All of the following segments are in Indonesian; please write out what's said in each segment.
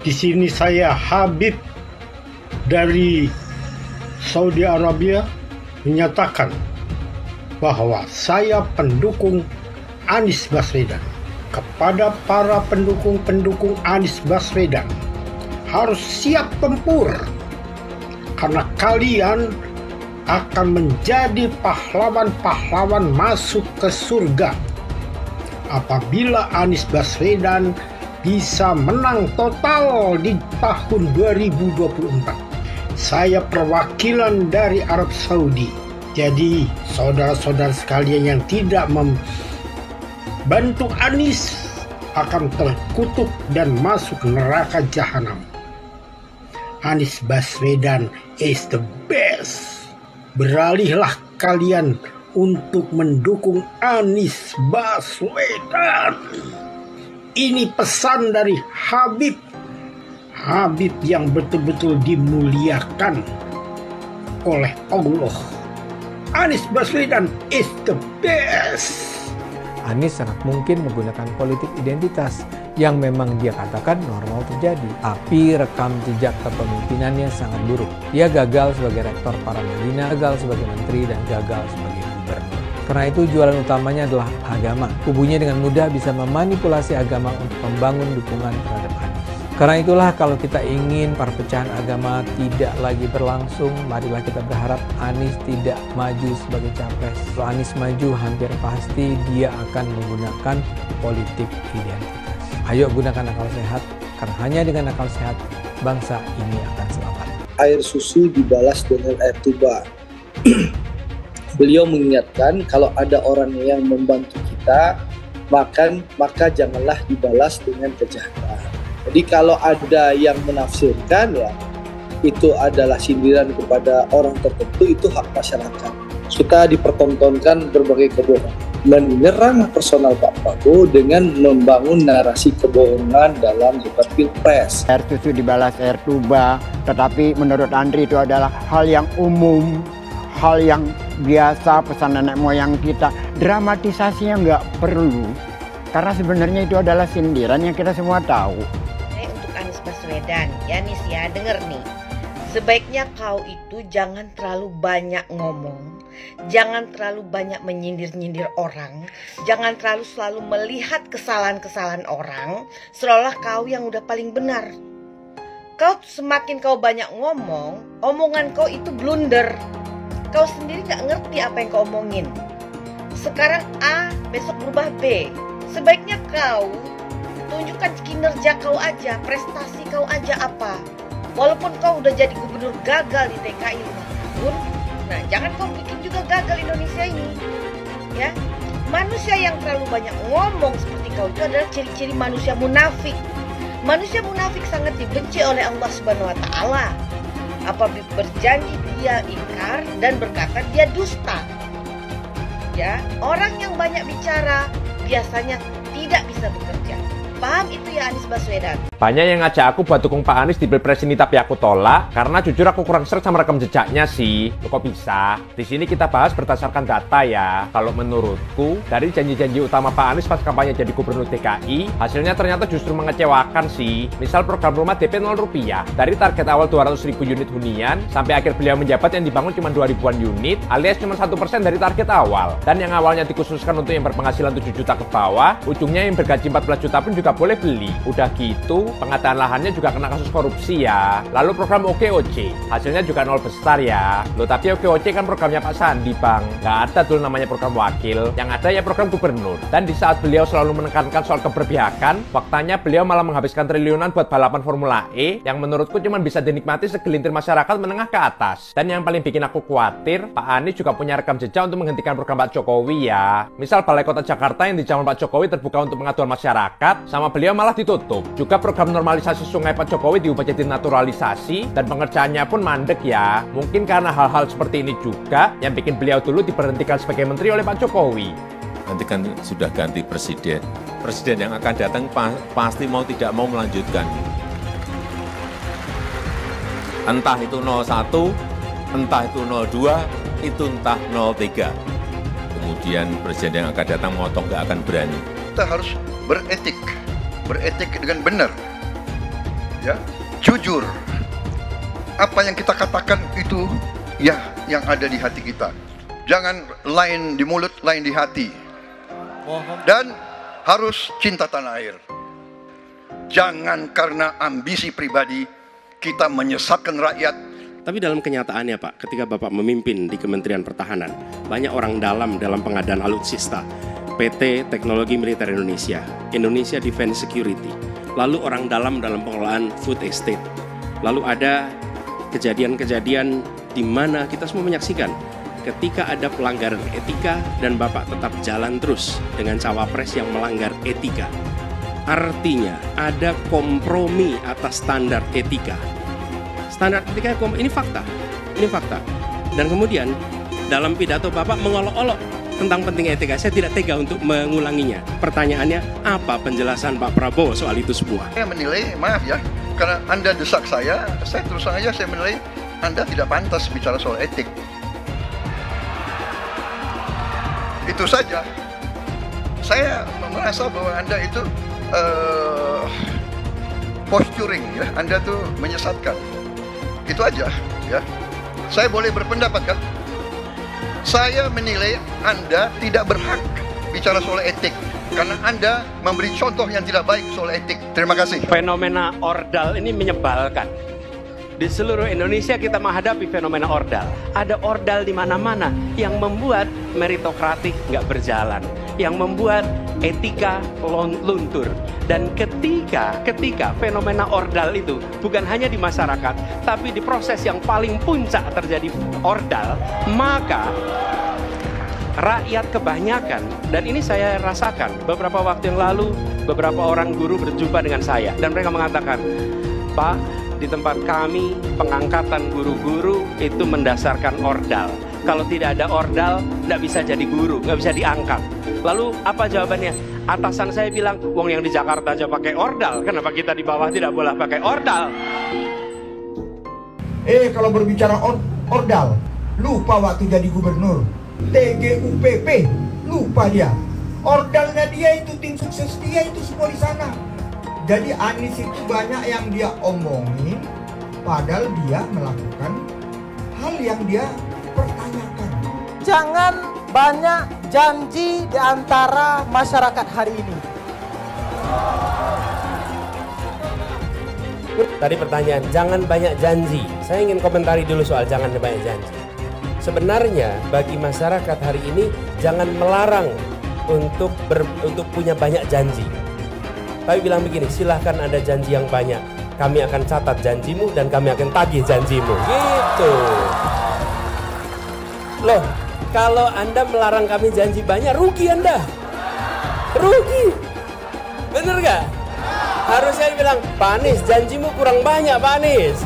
Di sini saya Habib dari Saudi Arabia menyatakan bahwa saya pendukung Anies Baswedan. Kepada para pendukung Anies Baswedan, harus siap tempur karena kalian akan menjadi pahlawan-pahlawan masuk ke surga apabila Anies Baswedan bisa menang total di tahun 2024. Saya perwakilan dari Arab Saudi. Jadi saudara-saudara sekalian yang tidak membantu Anies akan terkutuk dan masuk neraka jahanam. Anies Baswedan is the best. Beralihlah kalian untuk mendukung Anies Baswedan. Ini pesan dari Habib yang betul-betul dimuliakan oleh Allah. Anies Baswedan is the best. Anies sangat mungkin menggunakan politik identitas yang memang dia katakan normal terjadi. Tapi rekam jejak kepemimpinannya sangat buruk. Dia gagal sebagai rektor Paramadina, gagal sebagai menteri, dan gagal sebagai gubernur. Karena itu jualan utamanya adalah agama. Kubunya dengan mudah bisa memanipulasi agama untuk membangun dukungan terhadap Anies. Karena itulah kalau kita ingin perpecahan agama tidak lagi berlangsung, marilah kita berharap Anies tidak maju sebagai capres. Kalau Anies maju, hampir pasti dia akan menggunakan politik identitas. Ayo gunakan akal sehat, karena hanya dengan akal sehat, bangsa ini akan selamat. Air susu dibalas dengan air tuba. Beliau mengingatkan kalau ada orang yang membantu kita, maka janganlah dibalas dengan kejahatan. Jadi kalau ada yang menafsirkan ya itu adalah sindiran kepada orang tertentu, itu hak masyarakat. Kita dipertontonkan berbagai kebohongan, menyerang personal Pak Prabowo dengan membangun narasi kebohongan dalam debat pilpres. Air susu dibalas air tuba, tetapi menurut Andri itu adalah hal yang umum, hal yang biasa, pesan nenek moyang kita. Dramatisasinya nggak perlu, karena sebenarnya itu adalah sindiran yang kita semua tahu. Untuk Anies Baswedan, ya Nis ya, denger nih. Sebaiknya kau itu jangan terlalu banyak ngomong, jangan terlalu banyak menyindir-nyindir orang, jangan selalu melihat kesalahan-kesalahan orang, seolah kau yang udah paling benar. Semakin kau banyak ngomong, omongan kau itu blunder. Kau sendiri gak ngerti apa yang kau omongin. Sekarang A, besok berubah B. Sebaiknya kau tunjukkan kinerja kau aja, prestasi kau aja apa. Walaupun kau udah jadi gubernur gagal di TKI 5 tahun, nah jangan kau bikin juga gagal Indonesia ini. Ya, manusia yang terlalu banyak ngomong seperti kau itu adalah ciri-ciri manusia munafik. Manusia munafik sangat dibenci oleh Allah Subhanahu wa Ta'ala. Apabila berjanji dia ingkar dan berkata dia dusta. Ya, orang yang banyak bicara biasanya tidak bisa bekerja. Paham itu ya Anies Baswedan? Banyak yang ngajak aku buat dukung Pak Anies di Pilpres ini, tapi aku tolak karena jujur aku kurang seret sama rekam jejaknya sih. Loh, kok bisa? Di sini kita bahas berdasarkan data ya. Kalau menurutku, dari janji-janji utama Pak Anies pas kampanye jadi gubernur DKI, hasilnya ternyata justru mengecewakan sih. Misal program rumah DP 0 rupiah, dari target awal 200.000 unit hunian, sampai akhir beliau menjabat yang dibangun cuma 2.000-an unit, alias cuma 1% dari target awal. Dan yang awalnya dikhususkan untuk yang berpenghasilan 7 juta ke bawah, ujungnya yang bergaji 14 juta pun juga boleh beli. Udah gitu, pengadaan lahannya juga kena kasus korupsi ya. Lalu program OKOC, hasilnya juga 0 besar ya. Loh, tapi OKOC kan programnya Pak Sandi bang, nggak ada tuh namanya program wakil, yang ada ya program gubernur. Dan di saat beliau selalu menekankan soal keberpihakan, faktanya beliau malah menghabiskan triliunan buat balapan Formula E, yang menurutku cuma bisa dinikmati segelintir masyarakat menengah ke atas. Dan yang paling bikin aku khawatir, Pak Anies juga punya rekam jejak untuk menghentikan program Pak Jokowi ya. Misal Balai Kota Jakarta yang di zaman Pak Jokowi terbuka untuk pengaduan masyarakat, sama beliau malah ditutup. Juga program normalisasi sungai Pak Jokowi diubah jadi naturalisasi, dan pengerjaannya pun mandek ya. Mungkin karena hal-hal seperti ini juga yang bikin beliau dulu diberhentikan sebagai menteri oleh Pak Jokowi. Nanti kan sudah ganti presiden. Presiden yang akan datang pasti mau tidak mau melanjutkan. Entah itu 01, entah itu 02, itu entah 03. Kemudian presiden yang akan datang mau atau nggak akan berani. Kita harus beretik dengan benar. ya, jujur. Apa yang kita katakan itu ya yang ada di hati kita. Jangan lain di mulut, lain di hati. Dan harus cinta tanah air. Jangan karena ambisi pribadi kita menyesatkan rakyat. Tapi dalam kenyataannya Pak, ketika Bapak memimpin di Kementerian Pertahanan, banyak orang dalam pengadaan alutsista, PT Teknologi Militer Indonesia, Indonesia Defense Security, lalu orang dalam pengelolaan food estate. Lalu ada kejadian-kejadian di mana kita semua menyaksikan ketika ada pelanggaran etika dan Bapak tetap jalan terus dengan cawapres yang melanggar etika. Artinya ada kompromi atas standar etika. Standar etika ini fakta. Dan kemudian dalam pidato Bapak mengolok-olok tentang pentingnya etika. Saya tidak tega untuk mengulanginya. Pertanyaannya, apa penjelasan Pak Prabowo soal itu semua? Saya menilai, maaf ya, karena Anda desak saya terus terang aja saya menilai Anda tidak pantas bicara soal etik. Itu saja. Saya merasa bahwa Anda itu posturing ya, Anda tuh menyesatkan. Itu aja ya. Saya boleh berpendapat kan? Saya menilai Anda tidak berhak bicara soal etik karena Anda memberi contoh yang tidak baik soal etik. Terima kasih. Fenomena ordal ini menyebalkan. Di seluruh Indonesia kita menghadapi fenomena ordal. Ada ordal di mana-mana yang membuat meritokratik nggak berjalan, yang membuat etika luntur. Dan ketika fenomena ordal itu bukan hanya di masyarakat, tapi di proses yang paling puncak terjadi ordal, maka rakyat kebanyakan, dan ini saya rasakan beberapa waktu yang lalu, beberapa orang guru berjumpa dengan saya dan mereka mengatakan, Pak, di tempat kami pengangkatan guru-guru itu mendasarkan ordal. Kalau tidak ada ordal, nggak bisa jadi guru, nggak bisa diangkat. Lalu apa jawabannya? Atasan saya bilang, wong yang di Jakarta aja pakai ordal, kenapa kita di bawah tidak boleh pakai ordal? Kalau berbicara ordal, lupa waktu jadi gubernur. TGUPP, lupa dia. Ordalnya dia itu, tim sukses dia itu semua di sana. Jadi Anies itu banyak yang dia omongin, padahal dia melakukan hal yang dia pertanyakan. Jangan banyak janji di antara masyarakat hari ini. Tadi pertanyaan, jangan banyak janji. Saya ingin komentari dulu soal jangan banyak janji. Sebenarnya bagi masyarakat hari ini jangan melarang untuk punya banyak janji. Tapi bilang begini, silahkan ada janji yang banyak. Kami akan catat janjimu dan kami akan tagih janjimu. Gitu. Loh, kalau Anda melarang kami janji banyak, rugi Anda. Rugi. Bener gak? Harusnya bilang, Pak Anies, janjimu kurang banyak Pak Anies.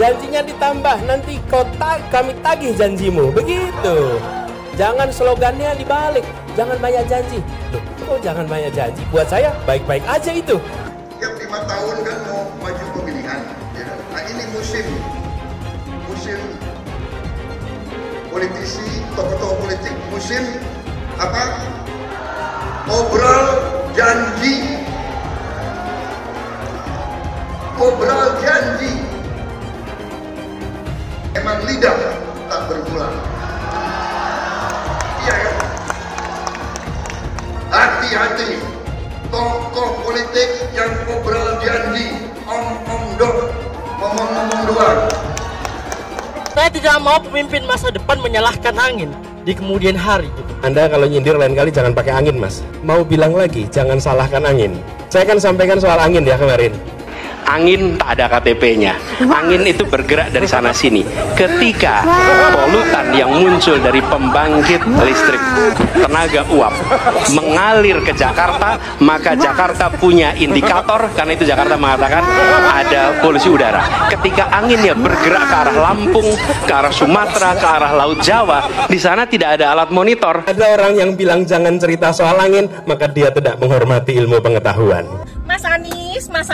Janjinya ditambah, nanti kami tagih janjimu. Begitu. Jangan slogannya dibalik. Jangan banyak janji. Loh, kok jangan banyak janji? Buat saya baik-baik aja itu. Tiap 5 tahun kan mau maju pemilihan. Ya. Nah ini musim politisi, tokoh-tokoh politik, musim apa? Obrol janji. Obrol janji. Emang lidah tak bergula. Iya kan? Hati-hati tokoh politik yang obrol janji, ngomong doang. Saya tidak mau pemimpin masa depan menyalahkan angin di kemudian hari. Anda kalau nyindir lain kali jangan pakai angin, Mas. Mau bilang lagi, jangan salahkan angin. Saya kan sampaikan soal angin ya kemarin. Angin tak ada KTP-nya. Angin itu bergerak dari sana sini. Ketika polutan yang muncul dari pembangkit listrik tenaga uap mengalir ke Jakarta, maka Jakarta punya indikator, karena itu Jakarta mengatakan ada polusi udara. Ketika anginnya bergerak ke arah Lampung, ke arah Sumatera, ke arah Laut Jawa, di sana tidak ada alat monitor. Ada orang yang bilang jangan cerita soal angin, maka dia tidak menghormati ilmu pengetahuan. Mas Anies, Mas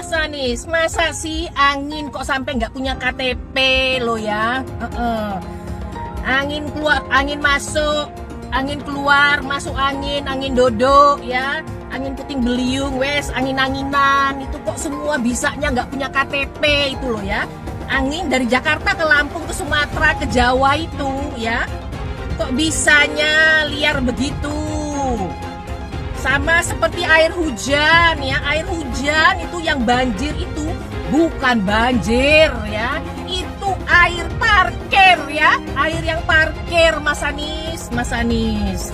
Anies, masa sih angin kok sampai nggak punya KTP lo ya? Angin keluar, angin masuk, angin keluar, masuk angin dodo ya. angin puting beliung, wes angin-anginan itu kok semua bisanya nggak punya KTP itu loh ya. Angin dari Jakarta ke Lampung ke Sumatera ke Jawa itu ya, kok bisanya liar begitu. Sama seperti air hujan ya, air hujan itu yang banjir itu bukan banjir ya, itu air parkir ya, air yang parkir Mas Anies, Mas Anies.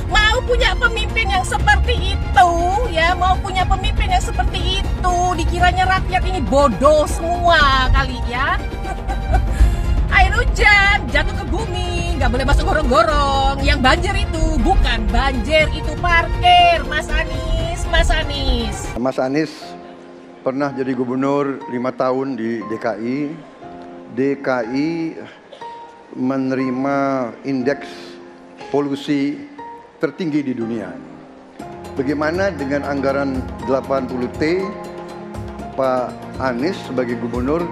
Mau punya pemimpin yang seperti itu ya, mau punya pemimpin yang seperti itu, dikiranya rakyat ini bodoh semua kali ya. Air hujan jatuh ke bumi, nggak boleh masuk gorong-gorong. Yang banjir itu bukan banjir, itu parkir, Mas Anies, Mas Anies. Mas Anies pernah jadi gubernur 5 tahun di DKI. DKI menerima indeks polusi tertinggi di dunia. Bagaimana dengan anggaran 80T, Pak Anies sebagai gubernur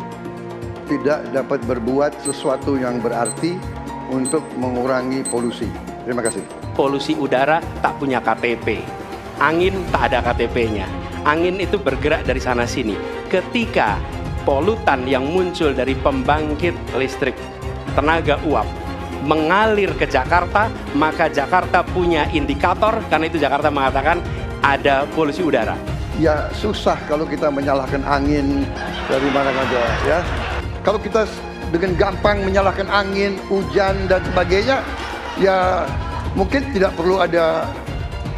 tidak dapat berbuat sesuatu yang berarti untuk mengurangi polusi. Terima kasih. Polusi udara tak punya KTP, angin tak ada KTP-nya. Angin itu bergerak dari sana sini. Ketika polutan yang muncul dari pembangkit listrik tenaga uap mengalir ke Jakarta, maka Jakarta punya indikator, karena itu Jakarta mengatakan ada polusi udara. Ya susah kalau kita menyalahkan angin dari mana saja ya. Kalau kita dengan gampang menyalahkan angin, hujan dan sebagainya, ya mungkin tidak perlu ada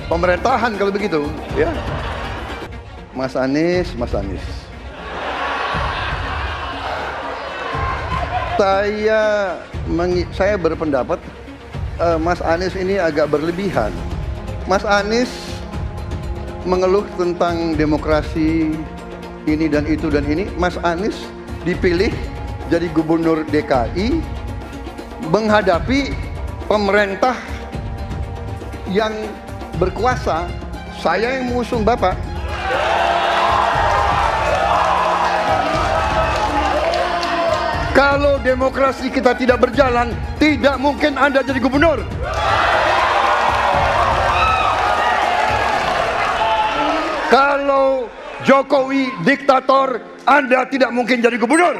pemerintahan kalau begitu ya. Mas Anies, Mas Anies. Saya berpendapat Mas Anies ini agak berlebihan. Mas Anies mengeluh tentang demokrasi ini dan itu dan ini. Mas Anies dipilih jadi gubernur DKI menghadapi pemerintah yang berkuasa. Saya yang mengusung Bapak. Kalau demokrasi kita tidak berjalan, tidak mungkin Anda jadi gubernur. Kalau Jokowi diktator, Anda tidak mungkin jadi gubernur.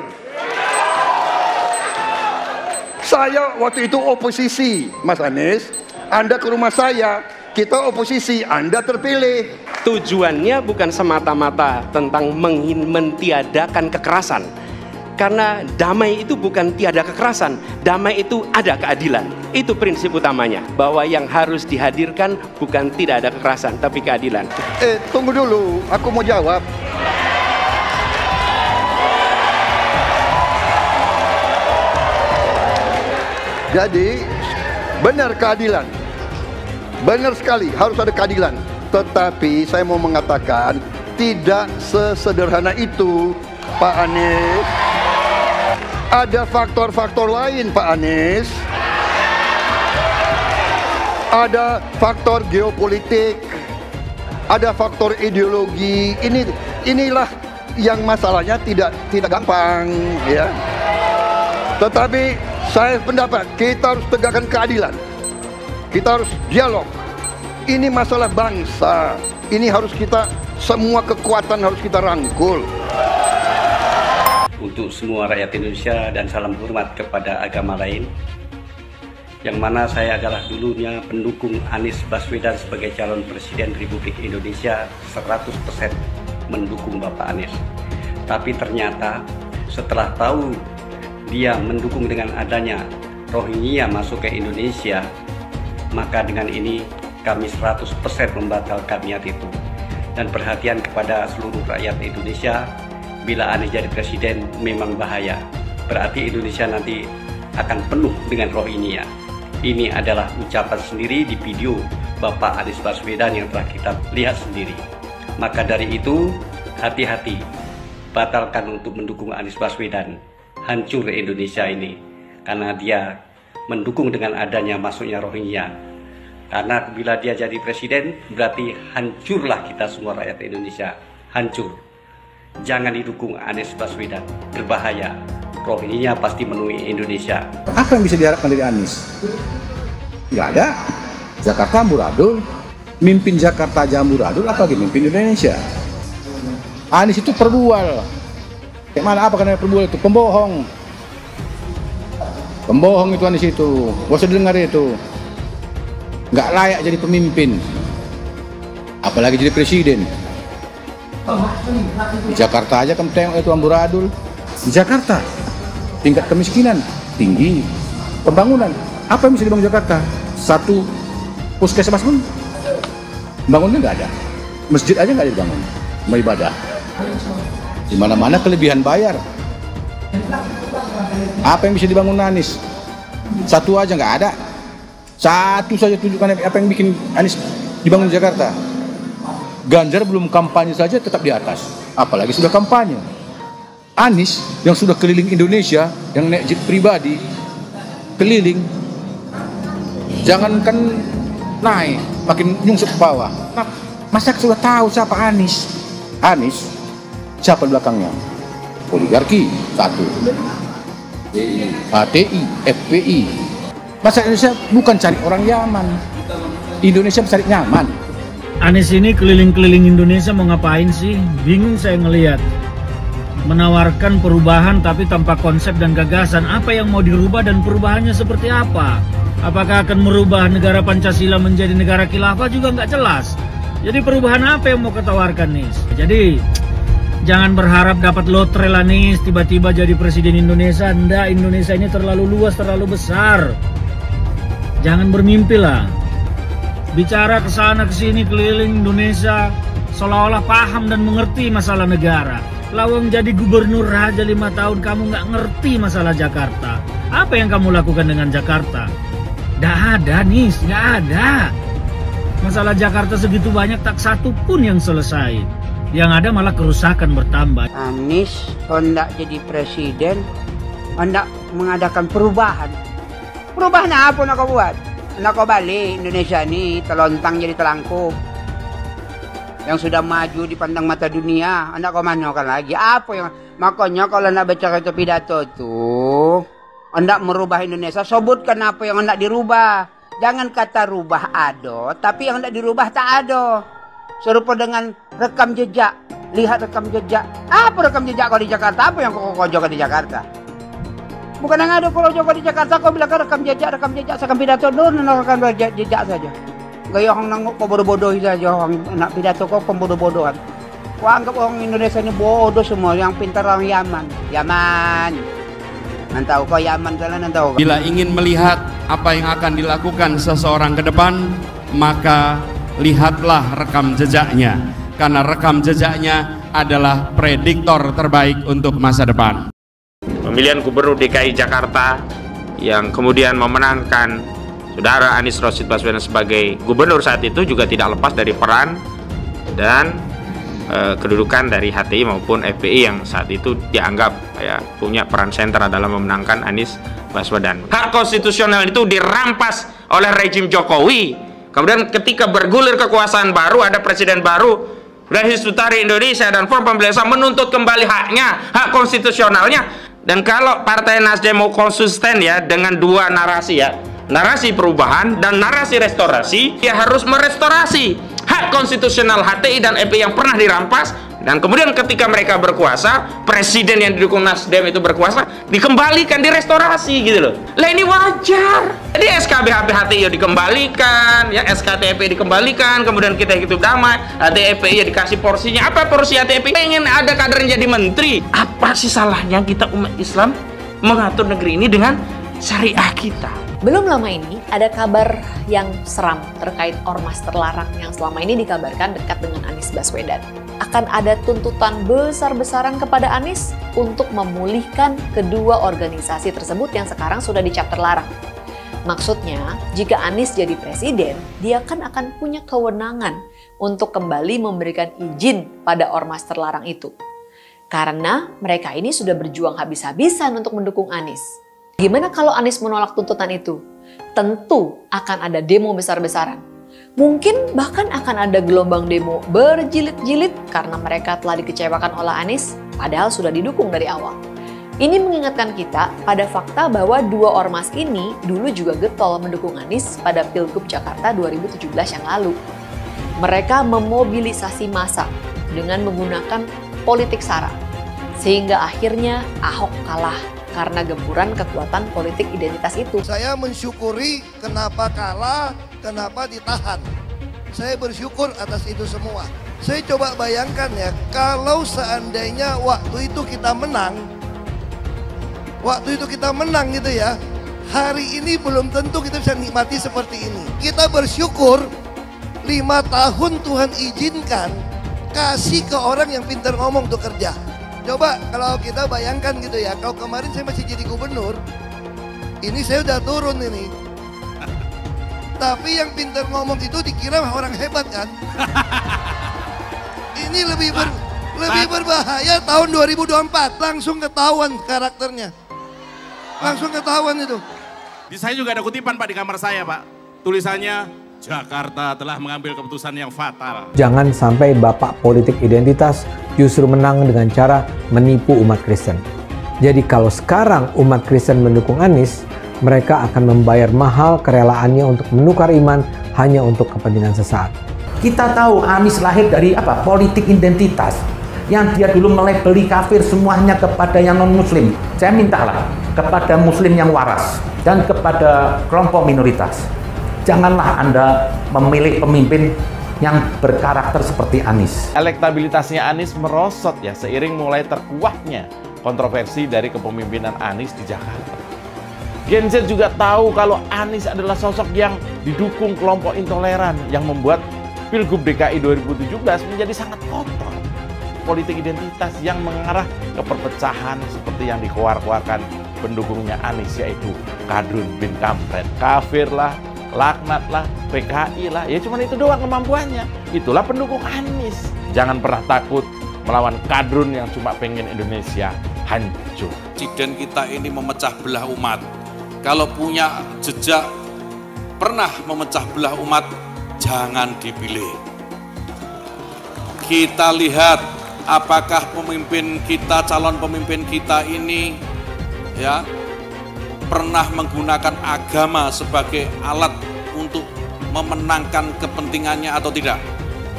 Saya waktu itu oposisi, Mas Anies. Anda ke rumah saya, kita oposisi, Anda terpilih. Tujuannya bukan semata-mata tentang mentiadakan kekerasan. Karena damai itu bukan tiada kekerasan, damai itu ada keadilan. Itu prinsip utamanya, bahwa yang harus dihadirkan bukan tidak ada kekerasan, tapi keadilan. Tunggu dulu, aku mau jawab. Jadi, benar keadilan. Benar sekali, harus ada keadilan. Tetapi saya mau mengatakan, tidak sesederhana itu, Pak Anies. Ada faktor-faktor lain, Pak Anies. Ada faktor geopolitik, ada faktor ideologi. Inilah yang masalahnya tidak gampang, ya. Tetapi saya pendapat kita harus tegakkan keadilan. Kita harus dialog. Ini masalah bangsa. Ini harus kita, semua kekuatan harus kita rangkul. Untuk semua rakyat Indonesia dan salam hormat kepada agama lain, yang mana saya adalah dulunya pendukung Anies Baswedan sebagai calon presiden Republik Indonesia, 100% mendukung Bapak Anies. Tapi ternyata setelah tahu dia mendukung dengan adanya Rohingya masuk ke Indonesia, maka dengan ini kami 100% membatalkan niat itu. Dan perhatian kepada seluruh rakyat Indonesia, bila Anies jadi presiden memang bahaya. Berarti Indonesia nanti akan penuh dengan Rohingya. Ini adalah ucapan sendiri di video Bapak Anies Baswedan yang telah kita lihat sendiri. Maka dari itu, hati-hati, batalkan untuk mendukung Anies Baswedan. Hancur Indonesia ini, karena dia mendukung dengan adanya masuknya Rohingya. Karena bila dia jadi presiden, berarti hancurlah kita semua rakyat Indonesia. Hancur. Jangan didukung Anies Baswedan, berbahaya. Rohingya pasti menemui Indonesia. Apa yang bisa diharapkan dari Anies? Nggak ada. Jakarta amburadul, mimpin Jakarta aja amburadul, apalagi mimpin Indonesia. Anies itu perbual. Kayak mana apa karena perbual itu? Pembohong. Pembohong itu Anies itu. Gak usah dengar itu. Nggak layak jadi pemimpin. Apalagi jadi presiden. Di Jakarta aja kamu tengok itu amburadul. Di Jakarta tingkat kemiskinan tinggi. Pembangunan apa yang bisa dibangun Jakarta? Satu puskesmas pun bangunnya nggak ada. Masjid aja nggak dibangun. Mau ibadah. Di mana-mana kelebihan bayar. Apa yang bisa dibangun Anies? Satu aja nggak ada. Satu saja tunjukkan apa yang bikin Anies dibangun di Jakarta. Ganjar belum kampanye saja tetap di atas. Apalagi sudah kampanye. Anies yang sudah keliling Indonesia, yang naik jet pribadi, keliling, jangankan naik, makin nyungsep ke bawah. Nah, masyarakat sudah tahu siapa Anies. Anies, siapa belakangnya? Oligarki, satu. HTI, FPI. Masyarakat Indonesia bukan cari orang Yaman. Indonesia mencari nyaman. Anies ini keliling-keliling Indonesia mau ngapain sih? Bingung saya ngelihat. Menawarkan perubahan tapi tanpa konsep dan gagasan. Apa yang mau dirubah dan perubahannya seperti apa? Apakah akan merubah negara Pancasila menjadi negara khilafah juga nggak jelas. Jadi perubahan apa yang mau ketawarkan nih? Jadi jangan berharap dapat lotre lah nih tiba-tiba jadi presiden Indonesia. Nggak, Indonesia ini terlalu luas, terlalu besar. Jangan bermimpi lah. Bicara ke sana ke sini keliling Indonesia seolah-olah paham dan mengerti masalah negara. Lawang jadi gubernur aja 5 tahun kamu nggak ngerti masalah Jakarta. Apa yang kamu lakukan dengan Jakarta? Nggak ada nih, nggak ada. Masalah Jakarta segitu banyak tak satu pun yang selesai. Yang ada malah kerusakan bertambah. Anies hendak jadi presiden, hendak mengadakan perubahan. Perubahan apa nak kau buat? Nak kau balik Indonesia ini telontang jadi telangkup. Yang sudah maju dipandang mata dunia, hendak kau manakan lagi? Apa yang makanya kalau nak baca itu pidato tuh, hendak merubah Indonesia, sebutkan apa yang hendak dirubah. Jangan kata rubah ada, tapi yang hendak dirubah tak ada. Serupa dengan rekam jejak. Lihat rekam jejak. Apa rekam jejak kau di Jakarta? Apa yang kau jaga di Jakarta? Bukan yang ada kalau jaga di Jakarta kau bilang rekam jejak, seakan pidato dulu rekam jejak saja. Gaya orang nanguk kau bodoh-bodoh saja, orang nak pidato kau pembodoh-bodohan. Kau anggap orang Indonesia ini bodoh semua, yang pintar orang Yaman. Yaman. Nantau kau Yaman kalian nantau. Bila ingin melihat apa yang akan dilakukan seseorang ke depan, maka lihatlah rekam jejaknya. Karena rekam jejaknya adalah prediktor terbaik untuk masa depan. Pemilihan Gubernur DKI Jakarta yang kemudian memenangkan Saudara Anies Rashid Baswedan sebagai gubernur saat itu juga tidak lepas dari peran dan kedudukan dari HTI maupun FPI yang saat itu dianggap punya peran sentral dalam memenangkan Anies Baswedan. Hak konstitusional itu dirampas oleh rejim Jokowi. Kemudian ketika bergulir kekuasaan baru, ada presiden baru dan Hizbut Tahrir Indonesia dan Front Pembela Islam menuntut kembali haknya, hak konstitusionalnya. Dan kalau Partai Nasdem mau konsisten ya dengan dua narasi ya, narasi perubahan dan narasi restorasi, dia harus merestorasi hak konstitusional HTI dan FPI yang pernah dirampas. Dan kemudian ketika mereka berkuasa, presiden yang didukung Nasdem itu berkuasa, dikembalikan, direstorasi gitu loh. Lah ini wajar. Jadi SKB HTI dikembalikan, ya SKTP dikembalikan, kemudian kita hidup damai, HTI ya dikasih porsinya. Apa porsi HTI? Pengen ada kadernya jadi menteri. Apa sih salahnya kita umat Islam mengatur negeri ini dengan syariah kita? Belum lama ini ada kabar yang seram terkait ormas terlarang yang selama ini dikabarkan dekat dengan Anies Baswedan. Akan ada tuntutan besar-besaran kepada Anies untuk memulihkan kedua organisasi tersebut yang sekarang sudah dicap terlarang. Maksudnya, jika Anies jadi presiden, dia kan akan punya kewenangan untuk kembali memberikan izin pada ormas terlarang itu. Karena mereka ini sudah berjuang habis-habisan untuk mendukung Anies. Gimana kalau Anies menolak tuntutan itu? Tentu akan ada demo besar-besaran. Mungkin bahkan akan ada gelombang demo berjilid-jilid karena mereka telah dikecewakan oleh Anies, padahal sudah didukung dari awal. Ini mengingatkan kita pada fakta bahwa dua ormas ini dulu juga getol mendukung Anies pada Pilgub Jakarta 2017 yang lalu. Mereka memobilisasi massa dengan menggunakan politik sara, sehingga akhirnya Ahok kalah karena gempuran kekuatan politik identitas itu. Saya mensyukuri kenapa kalah, kenapa ditahan. Saya bersyukur atas itu semua. Saya coba bayangkan ya, kalau seandainya waktu itu kita menang, gitu ya, hari ini belum tentu kita bisa nikmati seperti ini. Kita bersyukur 5 tahun Tuhan izinkan kasih ke orang yang pintar ngomong untuk kerja. Coba kalau kita bayangkan gitu ya, kalau kemarin saya masih jadi gubernur, ini saya udah turun ini. Tapi yang pintar ngomong itu dikira orang hebat kan? Ini lebih berbahaya tahun 2024, langsung ketahuan karakternya. Langsung ketahuan itu. Di saya juga ada kutipan Pak di kamar saya Pak. Tulisannya, Jakarta telah mengambil keputusan yang fatal. Jangan sampai bapak politik identitas justru menang dengan cara menipu umat Kristen. Jadi kalau sekarang umat Kristen mendukung Anies, mereka akan membayar mahal kerelaannya untuk menukar iman hanya untuk kepentingan sesaat. Kita tahu Anies lahir dari apa? Politik identitas. Yang dia dulu melabeli kafir semuanya kepada yang non-muslim. Saya mintalah kepada muslim yang waras dan kepada kelompok minoritas. Janganlah Anda memilih pemimpin yang berkarakter seperti Anies. Elektabilitasnya Anies merosot ya seiring mulai terkuaknya kontroversi dari kepemimpinan Anies di Jakarta. Gen Z juga tahu kalau Anies adalah sosok yang didukung kelompok intoleran yang membuat Pilgub DKI 2017 menjadi sangat kotor. Politik identitas yang mengarah ke perpecahan seperti yang dikeluarkan pendukungnya Anies, yaitu Kadrun bin Kampret. Kafir lah, laknat lah, PKI lah, ya cuma itu doang kemampuannya. Itulah pendukung Anies. Jangan pernah takut melawan Kadrun yang cuma pengen Indonesia hancur. Presiden kita ini memecah belah umat. Kalau punya jejak pernah memecah belah umat, jangan dipilih. Kita lihat apakah pemimpin kita, calon pemimpin kita ini ya pernah menggunakan agama sebagai alat untuk memenangkan kepentingannya atau tidak.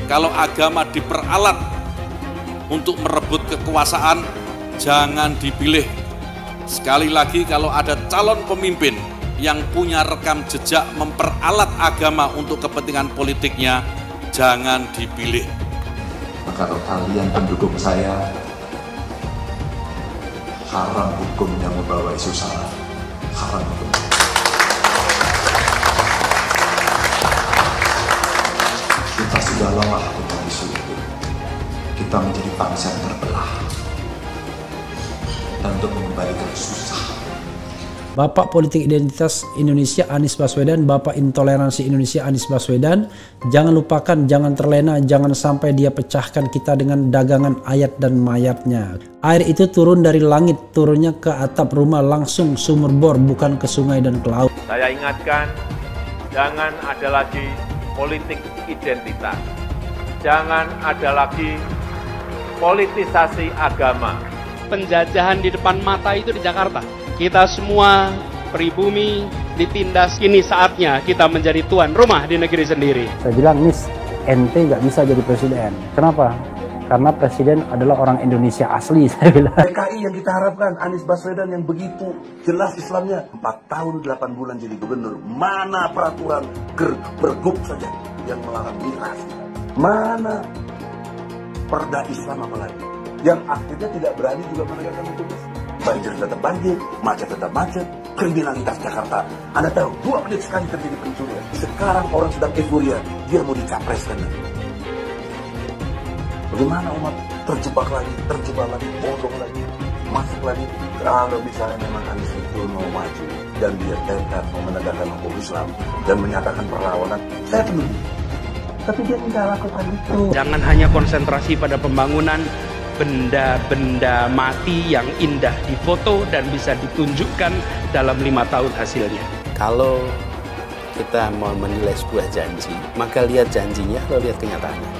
Kalau agama diperalat untuk merebut kekuasaan, jangan dipilih. Sekali lagi, kalau ada calon pemimpin yang punya rekam jejak memperalat agama untuk kepentingan politiknya, jangan dipilih. Kalau kalian pendukung saya, haram hukum yang membawa isu salah, haram hukum. Kita sudah lelah dengan isu itu. Kita menjadi bangsa yang terbelah. Dan untuk mengembalikan susah. Bapak Politik Identitas Indonesia Anies Baswedan, Bapak Intoleransi Indonesia Anies Baswedan, jangan lupakan, jangan terlena, jangan sampai dia pecahkan kita dengan dagangan ayat dan mayatnya. Air itu turun dari langit, turunnya ke atap rumah langsung sumur bor, bukan ke sungai dan ke laut. Saya ingatkan, jangan ada lagi politik identitas. Jangan ada lagi politisasi agama. Penjajahan di depan mata itu di Jakarta. Kita semua pribumi ditindas, kini saatnya kita menjadi tuan rumah di negeri sendiri. Saya bilang, Nis, ente nggak bisa jadi presiden. Kenapa? Karena presiden adalah orang Indonesia asli, saya bilang. PKI yang kita harapkan, Anies Baswedan yang begitu jelas Islamnya, 4 tahun 8 bulan jadi gubernur. Mana peraturan pergub saja yang melarang miras? Mana perda Islam apalagi? Yang akhirnya tidak berani juga menegakkan hukum Islam. Banjir tetap banjir, macet tetap macet, kriminalitas Jakarta. Anda tahu, 2 menit sekali terjadi pencurian. Sekarang orang sedang euforia, dia mau dicapreskan lagi. Bagaimana umat terjebak lagi, bodoh lagi, masuk lagi. Kalau misalnya memang Anies itu mau maju dan dia tekad mau menegakkan hukum Islam dan menyatakan perlawanan, saya penuh. Tapi dia tidak lakukan itu. Jangan hanya konsentrasi pada pembangunan benda-benda mati yang indah difoto dan bisa ditunjukkan dalam 5 tahun hasilnya. Kalau kita mau menilai sebuah janji, maka lihat janjinya atau lihat kenyataannya.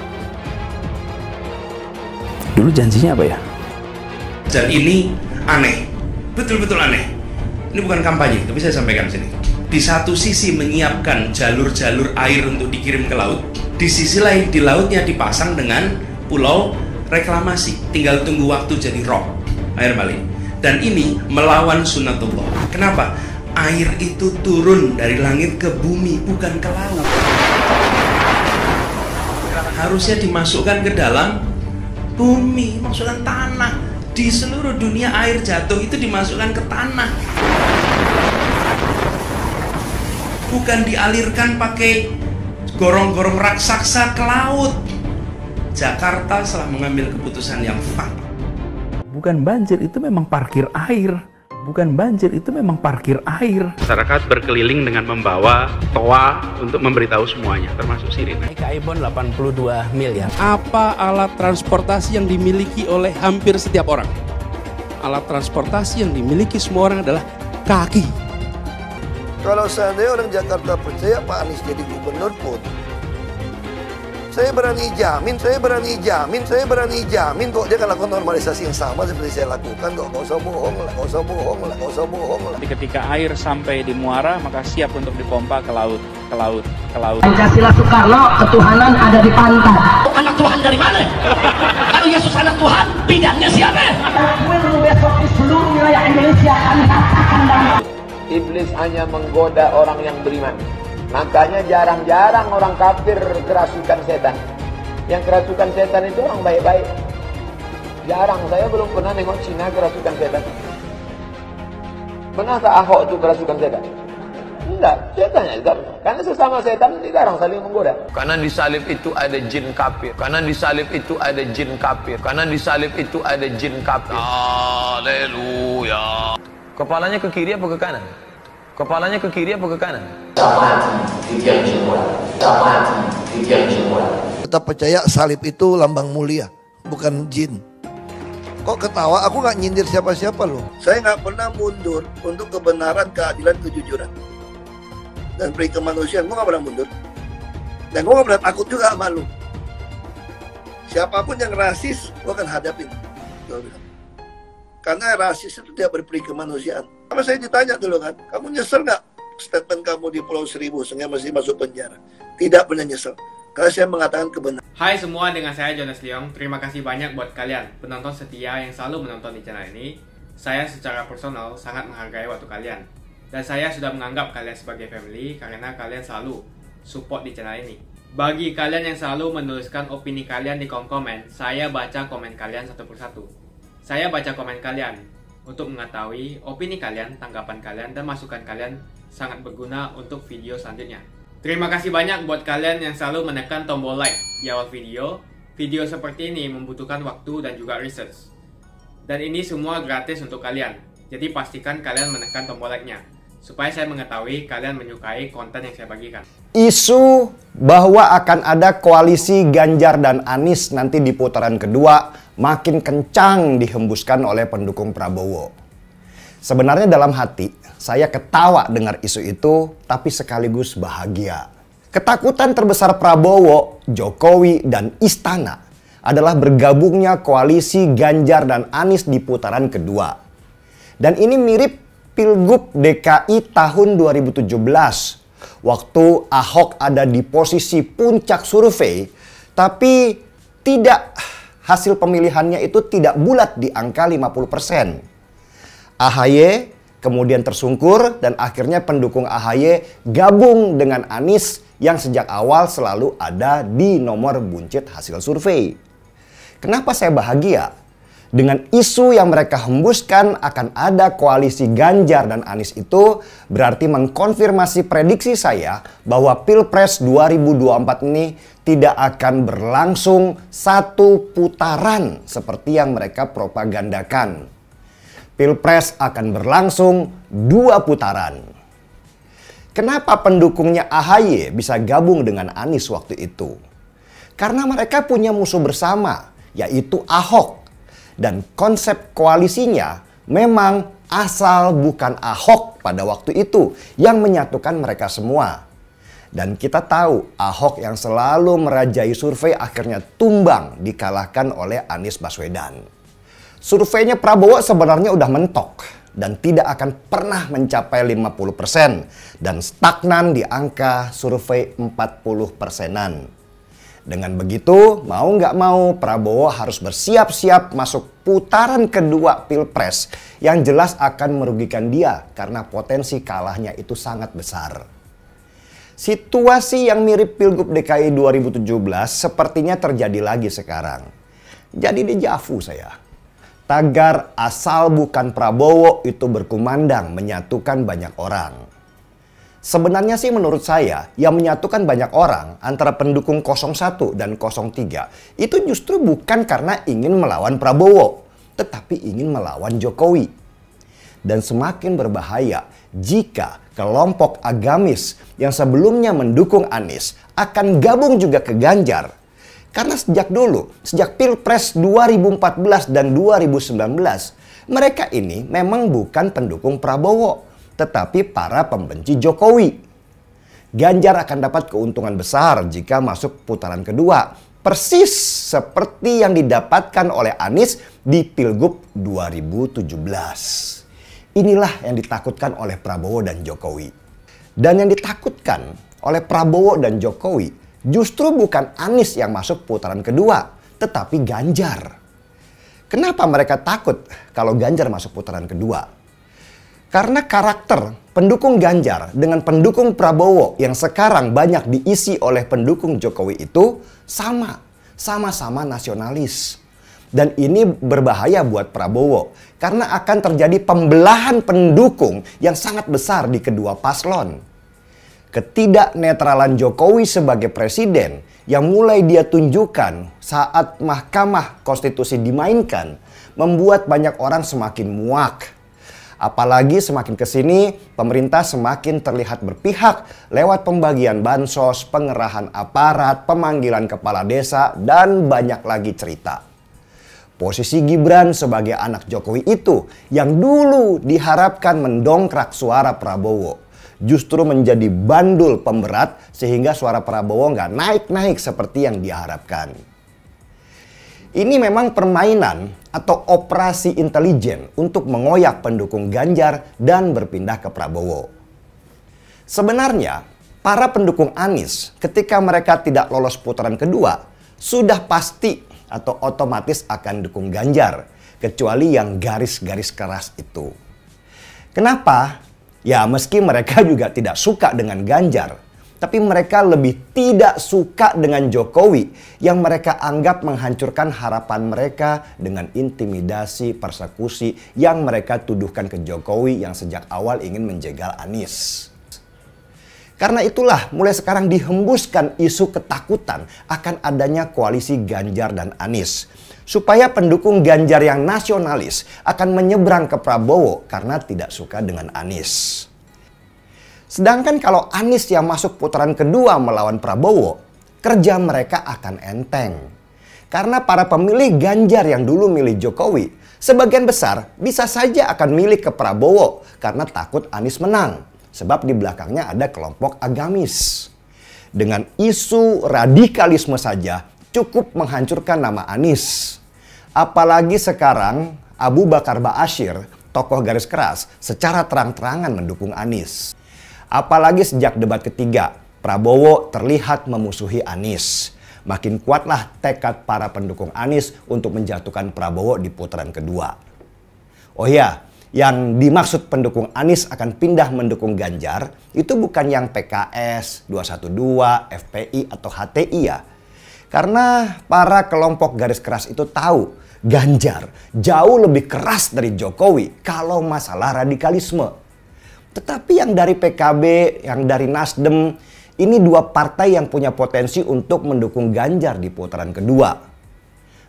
Dulu janjinya apa ya? Dan ini aneh. Betul-betul aneh. Ini bukan kampanye, tapi saya sampaikan sini. Di satu sisi menyiapkan jalur-jalur air untuk dikirim ke laut, di sisi lain di lautnya dipasang dengan pulau reklamasi. Tinggal tunggu waktu jadi rob, air balik. Dan ini melawan sunnatullah. Kenapa? Air itu turun dari langit ke bumi, bukan ke laut. Harusnya dimasukkan ke dalam bumi, masukkan tanah. Di seluruh dunia air jatuh itu dimasukkan ke tanah, bukan dialirkan pakai gorong-gorong raksasa ke laut. Jakarta telah mengambil keputusan yang fatal. Bukan banjir, itu memang parkir air. Bukan banjir, itu memang parkir air. Masyarakat berkeliling dengan membawa toa untuk memberitahu semuanya, termasuk sirine. Ibon 82 miliar. Apa alat transportasi yang dimiliki oleh hampir setiap orang? Alat transportasi yang dimiliki semua orang adalah kaki. Kalau seandainya orang Jakarta percaya Pak Anies jadi gubernur pun, saya berani jamin kok dia akan lakukan normalisasi yang sama seperti saya lakukan kok. Gak usah bohong lah. Ketika air sampai di muara, maka siap untuk dipompa ke laut. Pancasila Soekarno, ketuhanan ada di pantai. Anak Tuhan dari mana? Kalau Yesus anak Tuhan, bidangnya siapa? Besok di seluruh wilayah Indonesia kami katakan damai. Iblis hanya menggoda orang yang beriman. Makanya jarang-jarang orang kafir kerasukan setan. Yang kerasukan setan itu orang baik-baik. Jarang, saya belum pernah nengok Cina kerasukan setan. Pernahkah Ahok itu kerasukan setan? Enggak, setannya juga. Karena sesama setan jarang saling menggoda. Karena di salib itu ada jin kafir. Haleluya. Kepalanya ke kiri apa ke kanan? Kita percaya salib itu lambang mulia, bukan jin. Kok ketawa? Aku nggak nyindir siapa-siapa loh. Saya nggak pernah mundur untuk kebenaran, keadilan, kejujuran dan peri kemanusiaan. Gue nggak pernah mundur. Dan gue nggak pernah takut juga sama lu. Siapapun yang rasis, gue akan hadapin. Gue bilang. Karena rasis itu tidak berperi kemanusiaan. Sama saya ditanya dulu kan, kamu nyesel nggak statement kamu di Pulau Seribu sehingga masih masuk penjara? Tidak pernah nyesel. Karena saya mengatakan kebenaran. Hai semua, dengan saya Jonas Leong. Terima kasih banyak buat kalian, penonton setia yang selalu menonton di channel ini. Saya secara personal sangat menghargai waktu kalian. Dan saya sudah menganggap kalian sebagai family karena kalian selalu support di channel ini. Bagi kalian yang selalu menuliskan opini kalian di kolom komen, saya baca komen kalian satu persatu. Saya baca komen kalian untuk mengetahui opini kalian, tanggapan kalian, dan masukan kalian sangat berguna untuk video selanjutnya. Terima kasih banyak buat kalian yang selalu menekan tombol like di awal video. Video seperti ini membutuhkan waktu dan juga research. Dan ini semua gratis untuk kalian. Jadi pastikan kalian menekan tombol like-nya, supaya saya mengetahui kalian menyukai konten yang saya bagikan. Isu bahwa akan ada koalisi Ganjar dan Anies nanti di putaran kedua makin kencang dihembuskan oleh pendukung Prabowo. Sebenarnya dalam hati, saya ketawa dengar isu itu, tapi sekaligus bahagia. Ketakutan terbesar Prabowo, Jokowi, dan Istana adalah bergabungnya koalisi Ganjar dan Anies di putaran kedua. Dan ini mirip Pilgub DKI tahun 2017, waktu Ahok ada di posisi puncak survei, tapi hasil pemilihannya itu tidak bulat di angka 50%. AHY kemudian tersungkur dan akhirnya pendukung AHY gabung dengan Anies yang sejak awal selalu ada di nomor buncit hasil survei. Kenapa saya bahagia? Dengan isu yang mereka hembuskan akan ada koalisi Ganjar dan Anies itu berarti mengkonfirmasi prediksi saya bahwa Pilpres 2024 ini tidak akan berlangsung satu putaran seperti yang mereka propagandakan. Pilpres akan berlangsung 2 putaran. Kenapa pendukungnya AHY bisa gabung dengan Anies waktu itu? Karena mereka punya musuh bersama, yaitu Ahok. Dan konsep koalisinya memang asal bukan Ahok pada waktu itu yang menyatukan mereka semua. Dan kita tahu Ahok yang selalu merajai survei akhirnya tumbang dikalahkan oleh Anies Baswedan. Surveinya Prabowo sebenarnya udah mentok. dan tidak akan pernah mencapai 50% dan stagnan di angka survei 40%-an. Dengan begitu, mau nggak mau Prabowo harus bersiap-siap masuk putaran kedua Pilpres yang jelas akan merugikan dia karena potensi kalahnya itu sangat besar. Situasi yang mirip Pilgub DKI 2017 sepertinya terjadi lagi sekarang. Jadi dejavu saya. Tagar asal bukan Prabowo itu berkumandang menyatukan banyak orang. Sebenarnya sih menurut saya yang menyatukan banyak orang antara pendukung 01 dan 03 itu justru bukan karena ingin melawan Prabowo, tetapi ingin melawan Jokowi. Dan semakin berbahaya jika kelompok agamis yang sebelumnya mendukung Anies akan gabung juga ke Ganjar. Karena sejak dulu, sejak Pilpres 2014 dan 2019, mereka ini memang bukan pendukung Prabowo, tetapi para pembenci Jokowi. Ganjar akan dapat keuntungan besar jika masuk putaran kedua, persis seperti yang didapatkan oleh Anies di Pilgub 2017. Inilah yang ditakutkan oleh Prabowo dan Jokowi. Dan yang ditakutkan oleh Prabowo dan Jokowi justru bukan Anies yang masuk putaran kedua, tetapi Ganjar. Kenapa mereka takut kalau Ganjar masuk putaran kedua? Karena karakter pendukung Ganjar dengan pendukung Prabowo yang sekarang banyak diisi oleh pendukung Jokowi itu sama-sama nasionalis. Dan ini berbahaya buat Prabowo karena akan terjadi pembelahan pendukung yang sangat besar di kedua paslon. Ketidaknetralan Jokowi sebagai presiden yang mulai dia tunjukkan saat Mahkamah Konstitusi dimainkan membuat banyak orang semakin muak. Apalagi semakin kesini pemerintah semakin terlihat berpihak lewat pembagian bansos, pengerahan aparat, pemanggilan kepala desa, dan banyak lagi cerita. Posisi Gibran sebagai anak Jokowi itu yang dulu diharapkan mendongkrak suara Prabowo justru menjadi bandul pemberat sehingga suara Prabowo nggak naik-naik seperti yang diharapkan. Ini memang permainan atau operasi intelijen untuk mengoyak pendukung Ganjar dan berpindah ke Prabowo. Sebenarnya, para pendukung Anies ketika mereka tidak lolos putaran kedua sudah pasti atau otomatis akan dukung Ganjar, kecuali yang garis-garis keras itu. Kenapa? Ya meski mereka juga tidak suka dengan Ganjar, tapi mereka lebih tidak suka dengan Jokowi yang mereka anggap menghancurkan harapan mereka dengan intimidasi, persekusi yang mereka tuduhkan ke Jokowi yang sejak awal ingin menjegal Anies. Karena itulah mulai sekarang dihembuskan isu ketakutan akan adanya koalisi Ganjar dan Anies. Supaya pendukung Ganjar yang nasionalis akan menyeberang ke Prabowo karena tidak suka dengan Anies. Sedangkan kalau Anies yang masuk putaran kedua melawan Prabowo, kerja mereka akan enteng. Karena para pemilih Ganjar yang dulu milih Jokowi, sebagian besar bisa saja akan milih ke Prabowo karena takut Anies menang. Sebab di belakangnya ada kelompok agamis. Dengan isu radikalisme saja cukup menghancurkan nama Anies. Apalagi sekarang Abu Bakar Ba'asyir, tokoh garis keras, secara terang-terangan mendukung Anies. Apalagi sejak debat ketiga, Prabowo terlihat memusuhi Anies. Makin kuatlah tekad para pendukung Anies untuk menjatuhkan Prabowo di putaran kedua. Oh ya, yang dimaksud pendukung Anies akan pindah mendukung Ganjar itu bukan yang PKS, 212, FPI atau HTI ya. Karena para kelompok garis keras itu tahu Ganjar jauh lebih keras dari Jokowi kalau masalah radikalisme. Tetapi yang dari PKB, yang dari Nasdem, ini dua partai yang punya potensi untuk mendukung Ganjar di putaran kedua.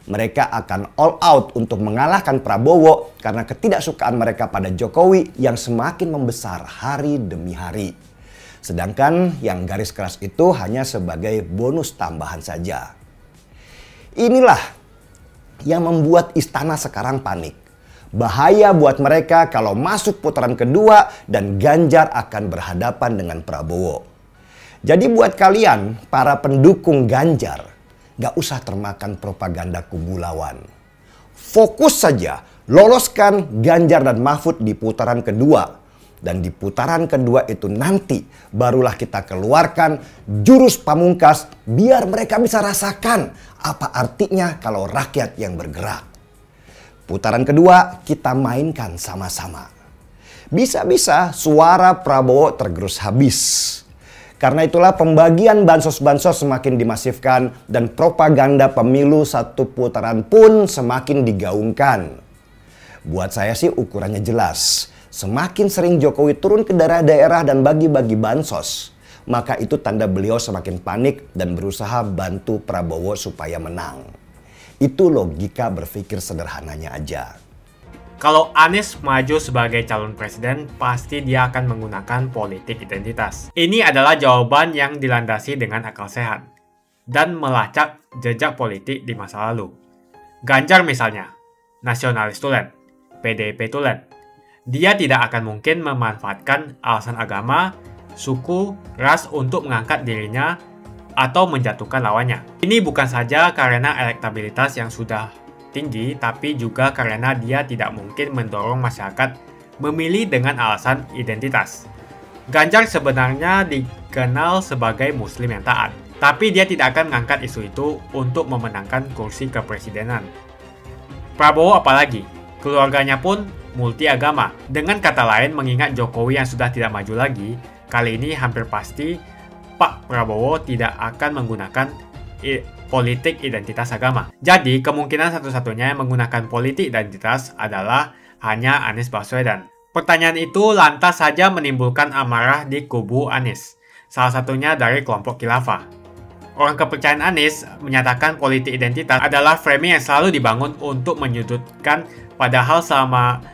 Mereka akan all out untuk mengalahkan Prabowo karena ketidaksukaan mereka pada Jokowi yang semakin membesar hari demi hari. Sedangkan yang garis keras itu hanya sebagai bonus tambahan saja. Inilah yang membuat istana sekarang panik. Bahaya buat mereka kalau masuk putaran kedua dan Ganjar akan berhadapan dengan Prabowo. Jadi buat kalian, para pendukung Ganjar, gak usah termakan propaganda kubu lawan. Fokus saja Loloskan Ganjar dan Mahfud di putaran kedua. Dan di putaran kedua itu nanti barulah kita keluarkan jurus pamungkas biar mereka bisa rasakan apa artinya kalau rakyat yang bergerak. Putaran kedua kita mainkan sama-sama. Bisa-bisa suara Prabowo tergerus habis. Karena itulah pembagian bansos-bansos semakin dimasifkan dan propaganda pemilu satu putaran pun semakin digaungkan. Buat saya sih ukurannya jelas. Semakin sering Jokowi turun ke daerah-daerah dan bagi-bagi bansos, maka itu tanda beliau semakin panik dan berusaha bantu Prabowo supaya menang. Itu logika berpikir sederhananya aja. Kalau Anies maju sebagai calon presiden, pasti dia akan menggunakan politik identitas. Ini adalah jawaban yang dilandasi dengan akal sehat dan melacak jejak politik di masa lalu. Ganjar misalnya, nasionalis tulen, PDIP tulen. Dia tidak akan mungkin memanfaatkan alasan agama, suku, ras untuk mengangkat dirinya atau menjatuhkan lawannya. Ini bukan saja karena elektabilitas yang sudah tinggi, tapi juga karena dia tidak mungkin mendorong masyarakat memilih dengan alasan identitas. Ganjar sebenarnya dikenal sebagai Muslim yang taat, tapi dia tidak akan mengangkat isu itu untuk memenangkan kursi kepresidenan. Prabowo apalagi, keluarganya pun multi agama. Dengan kata lain, mengingat Jokowi yang sudah tidak maju lagi, kali ini hampir pasti Pak Prabowo tidak akan menggunakan politik identitas agama. Jadi, kemungkinan satu-satunya yang menggunakan politik identitas adalah hanya Anies Baswedan. Pertanyaan itu lantas saja menimbulkan amarah di kubu Anies, salah satunya dari kelompok khilafah. Orang kepercayaan Anies menyatakan politik identitas adalah framing yang selalu dibangun untuk menyudutkan, padahal selama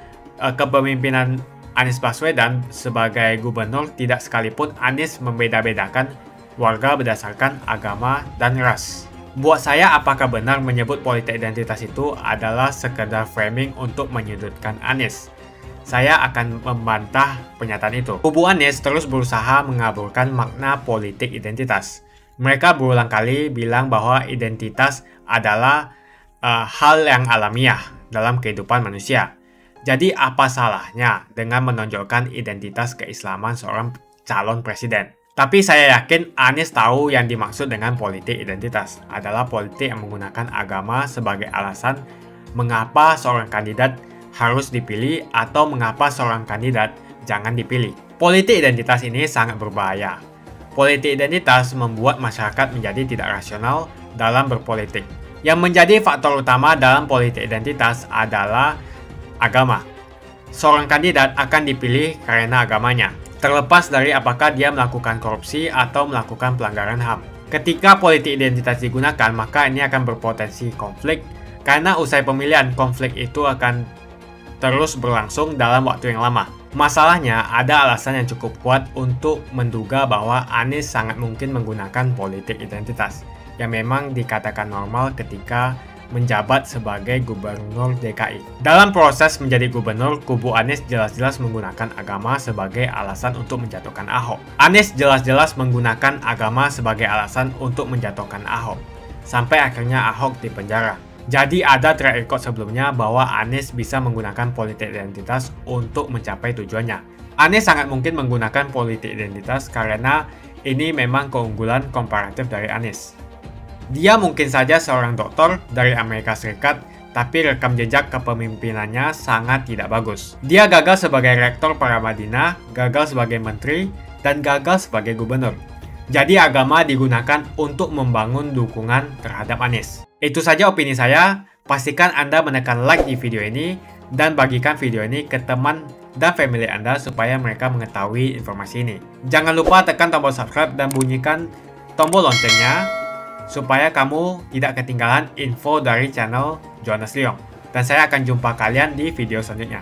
kepemimpinan Anies Baswedan sebagai gubernur tidak sekalipun Anies membeda-bedakan warga berdasarkan agama dan ras. Buat saya, apakah benar menyebut politik identitas itu adalah sekedar framing untuk menyudutkan Anies? Saya akan membantah pernyataan itu. Kubu Anies terus berusaha mengaburkan makna politik identitas. Mereka berulang kali bilang bahwa identitas adalah hal yang alamiah dalam kehidupan manusia. Jadi apa salahnya dengan menonjolkan identitas keislaman seorang calon presiden? Tapi saya yakin Anies tahu yang dimaksud dengan politik identitas adalah politik yang menggunakan agama sebagai alasan mengapa seorang kandidat harus dipilih atau mengapa seorang kandidat jangan dipilih. Politik identitas ini sangat berbahaya. Politik identitas membuat masyarakat menjadi tidak rasional dalam berpolitik. Yang menjadi faktor utama dalam politik identitas adalah agama. Seorang kandidat akan dipilih karena agamanya, terlepas dari apakah dia melakukan korupsi atau melakukan pelanggaran HAM. Ketika politik identitas digunakan, maka ini akan berpotensi konflik, karena usai pemilihan, konflik itu akan terus berlangsung dalam waktu yang lama. Masalahnya, ada alasan yang cukup kuat untuk menduga bahwa Anies sangat mungkin menggunakan politik identitas, yang memang dikatakan normal ketika menjabat sebagai gubernur DKI. Dalam proses menjadi gubernur, kubu Anies jelas-jelas menggunakan agama sebagai alasan untuk menjatuhkan Ahok. Anies jelas-jelas menggunakan agama sebagai alasan untuk menjatuhkan Ahok, sampai akhirnya Ahok dipenjara. Jadi ada track record sebelumnya bahwa Anies bisa menggunakan politik identitas untuk mencapai tujuannya. Anies sangat mungkin menggunakan politik identitas karena ini memang keunggulan komparatif dari Anies. Dia mungkin saja seorang doktor dari Amerika Serikat, tapi rekam jejak kepemimpinannya sangat tidak bagus. Dia gagal sebagai rektor Paramadina, gagal sebagai menteri, dan gagal sebagai gubernur. Jadi agama digunakan untuk membangun dukungan terhadap Anies. Itu saja opini saya. Pastikan Anda menekan like di video ini dan bagikan video ini ke teman dan family Anda supaya mereka mengetahui informasi ini. Jangan lupa tekan tombol subscribe dan bunyikan tombol loncengnya supaya kamu tidak ketinggalan info dari channel Jonas Leong. Dan saya akan jumpa kalian di video selanjutnya.